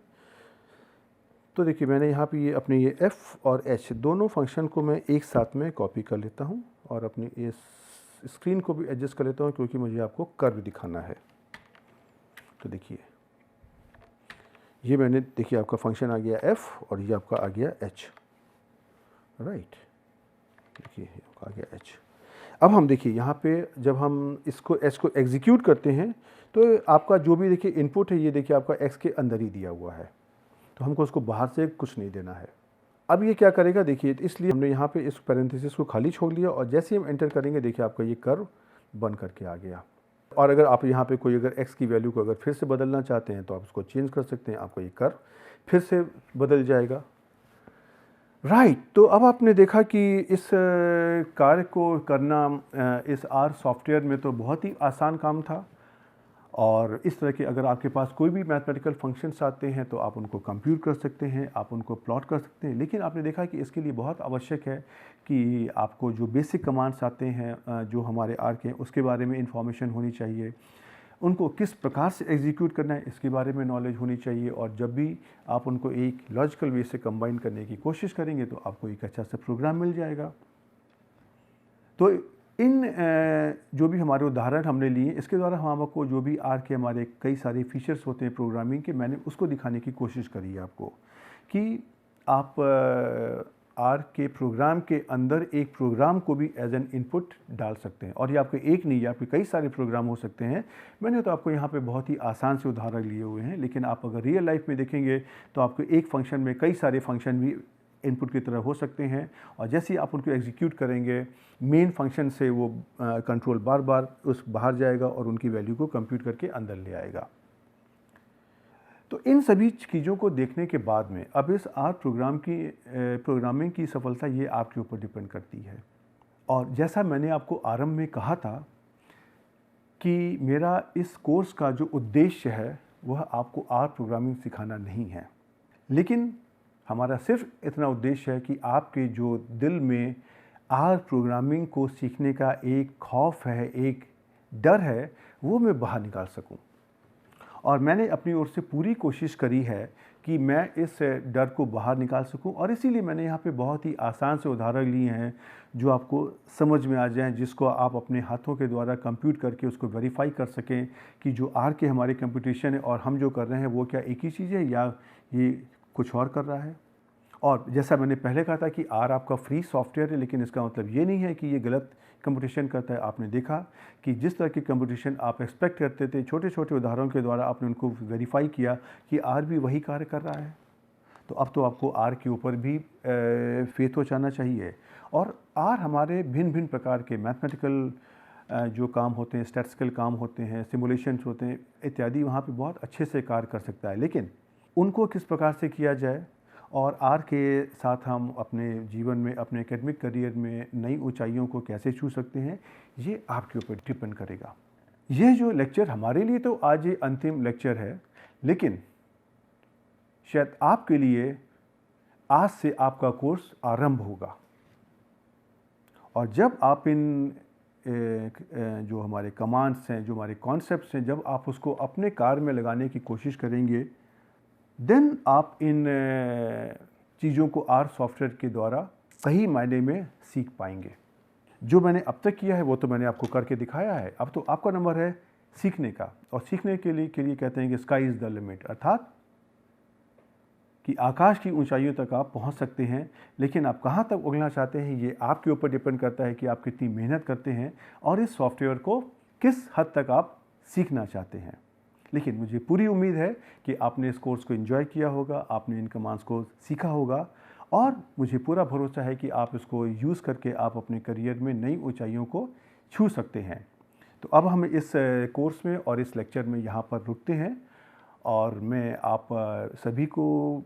तो देखिए मैंने यहाँ पे ये अपने ये f और h दोनों फंक्शन को मैं एक साथ में कॉपी कर लेता हूँ और अपनी इस स्क्रीन को भी एडजस्ट कर लेता हूँ क्योंकि मुझे आपको कर्व दिखाना है। तो देखिए ये मैंने देखिए आपका फंक्शन आ गया f और ये आपका आ गया h, राइट। देखिए आ गया h। अब हम देखिए यहाँ पे जब हम इसको h को एग्जीक्यूट करते हैं तो आपका जो भी देखिए इनपुट है ये देखिए आपका x के अंदर ही दिया हुआ है, तो हमको उसको बाहर से कुछ नहीं देना है। अब ये क्या करेगा देखिए, इसलिए हमने यहाँ पे इस पैरेंथेसिस को खाली छोड़ लिया और जैसे ही हम एंटर करेंगे देखिए आपका ये कर्व बन करके आ गया। और अगर आप यहाँ पे कोई अगर x की वैल्यू को अगर फिर से बदलना चाहते हैं तो आप उसको चेंज कर सकते हैं, आपको ये कर्व फिर से बदल जाएगा, राइट। तो अब आपने देखा कि इस कार्य को करना इस आर सॉफ्टवेयर में तो बहुत ही आसान काम था। और इस तरह के अगर आपके पास कोई भी मैथमेटिकल फंक्शंस आते हैं तो आप उनको कंप्यूट कर सकते हैं, आप उनको प्लॉट कर सकते हैं। लेकिन आपने देखा कि इसके लिए बहुत आवश्यक है कि आपको जो बेसिक कमांड्स आते हैं जो हमारे आर के हैं उसके बारे में इंफॉर्मेशन होनी चाहिए, उनको किस प्रकार से एग्जीक्यूट करना है इसके बारे में नॉलेज होनी चाहिए। और जब भी आप उनको एक लॉजिकल वे से कंबाइन करने की कोशिश करेंगे तो आपको एक अच्छा सा प्रोग्राम मिल जाएगा। तो इन जो भी हमारे उदाहरण हमने लिए, इसके द्वारा हम आपको जो भी आर के हमारे कई सारे फीचर्स होते हैं प्रोग्रामिंग के, मैंने उसको दिखाने की कोशिश करी है आपको कि आप आर के प्रोग्राम के अंदर एक प्रोग्राम को भी एज एन इनपुट डाल सकते हैं। और ये आपके एक नहीं, आपके कई सारे प्रोग्राम हो सकते हैं। मैंने तो आपको यहाँ पे बहुत ही आसान से उदाहरण लिए हुए हैं, लेकिन आप अगर रियल लाइफ में देखेंगे तो आपको एक फंक्शन में कई सारे फंक्शन भी इनपुट की तरह हो सकते हैं, और जैसे ही आप उनको एग्जीक्यूट करेंगे मेन फंक्शन से वो कंट्रोल बार बार उस बाहर जाएगा और उनकी वैल्यू को कंप्यूट करके अंदर ले आएगा। तो इन सभी चीज़ों को देखने के बाद में अब इस आर प्रोग्रामिंग की सफलता ये आपके ऊपर डिपेंड करती है। और जैसा मैंने आपको आरंभ में कहा था कि मेरा इस कोर्स का जो उद्देश्य है वह आपको आर प्रोग्रामिंग सिखाना नहीं है, लेकिन हमारा सिर्फ इतना उद्देश्य है कि आपके जो दिल में आर प्रोग्रामिंग को सीखने का एक खौफ है, एक डर है, वो मैं बाहर निकाल सकूं। और मैंने अपनी ओर से पूरी कोशिश करी है कि मैं इस डर को बाहर निकाल सकूं, और इसीलिए मैंने यहाँ पे बहुत ही आसान से उदाहरण लिए हैं जो आपको समझ में आ जाएं, जिसको आप अपने हाथों के द्वारा कंप्यूट करके उसको वेरीफाई कर सकें कि जो आर के हमारे कंप्यूटेशन है और हम जो कर रहे हैं वो क्या एक ही चीज़ है या ये कुछ और कर रहा है। और जैसा मैंने पहले कहा था कि आर आपका फ्री सॉफ्टवेयर है, लेकिन इसका मतलब ये नहीं है कि ये गलत कंप्यूटेशन करता है। आपने देखा कि जिस तरह की कंप्यूटेशन आप एक्सपेक्ट करते थे, छोटे छोटे उदाहरणों के द्वारा आपने उनको वेरीफाई किया कि आर भी वही कार्य कर रहा है। तो अब तो आपको आर के ऊपर भी फेथ हो जाना चाहिए। और आर हमारे भिन्न भिन्न प्रकार के मैथमेटिकल जो काम होते हैं, स्टैटिस्टिकल काम होते हैं, सिमुलेशंस होते हैं इत्यादि, वहाँ पे बहुत अच्छे से कार्य कर सकता है। लेकिन उनको किस प्रकार से किया जाए और आर के साथ हम अपने जीवन में, अपने एकेडमिक करियर में नई ऊंचाइयों को कैसे छू सकते हैं, ये आपके ऊपर डिपेंड करेगा। यह जो लेक्चर हमारे लिए तो आज ये अंतिम लेक्चर है, लेकिन शायद आपके लिए आज से आपका कोर्स आरंभ होगा। और जब आप इन जो हमारे कमांड्स हैं, जो हमारे कॉन्सेप्ट्स हैं, जब आप उसको अपने कार्य में लगाने की कोशिश करेंगे, देन आप इन चीज़ों को आर सॉफ्टवेयर के द्वारा सही मायने में सीख पाएंगे। जो मैंने अब तक किया है वो तो मैंने आपको करके दिखाया है। अब तो आपका नंबर है सीखने का, और सीखने के लिए कहते हैं कि स्काई इज़ द लिमिट, अर्थात कि आकाश की ऊंचाइयों तक आप पहुंच सकते हैं, लेकिन आप कहां तक उगना चाहते हैं ये आपके ऊपर डिपेंड करता है कि आप कितनी मेहनत करते हैं और इस सॉफ्टवेयर को किस हद तक आप सीखना चाहते हैं। लेकिन मुझे पूरी उम्मीद है कि आपने इस कोर्स को एंजॉय किया होगा, आपने इन कमांड्स को सीखा होगा, और मुझे पूरा भरोसा है कि आप इसको यूज़ करके आप अपने करियर में नई ऊंचाइयों को छू सकते हैं। तो अब हम इस कोर्स में और इस लेक्चर में यहाँ पर रुकते हैं, और मैं आप सभी को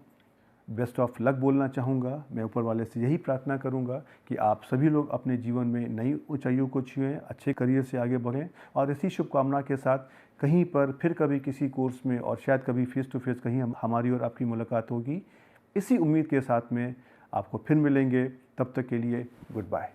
बेस्ट ऑफ लक बोलना चाहूँगा। मैं ऊपर वाले से यही प्रार्थना करूँगा कि आप सभी लोग अपने जीवन में नई ऊंचाइयों को छुएं, अच्छे करियर से आगे बढ़ें, और इसी शुभकामना के साथ कहीं पर फिर कभी किसी कोर्स में, और शायद कभी फेस टू फेस कहीं हमारी और आपकी मुलाकात होगी। इसी उम्मीद के साथ में आपको फिर मिलेंगे। तब तक के लिए गुड बाय।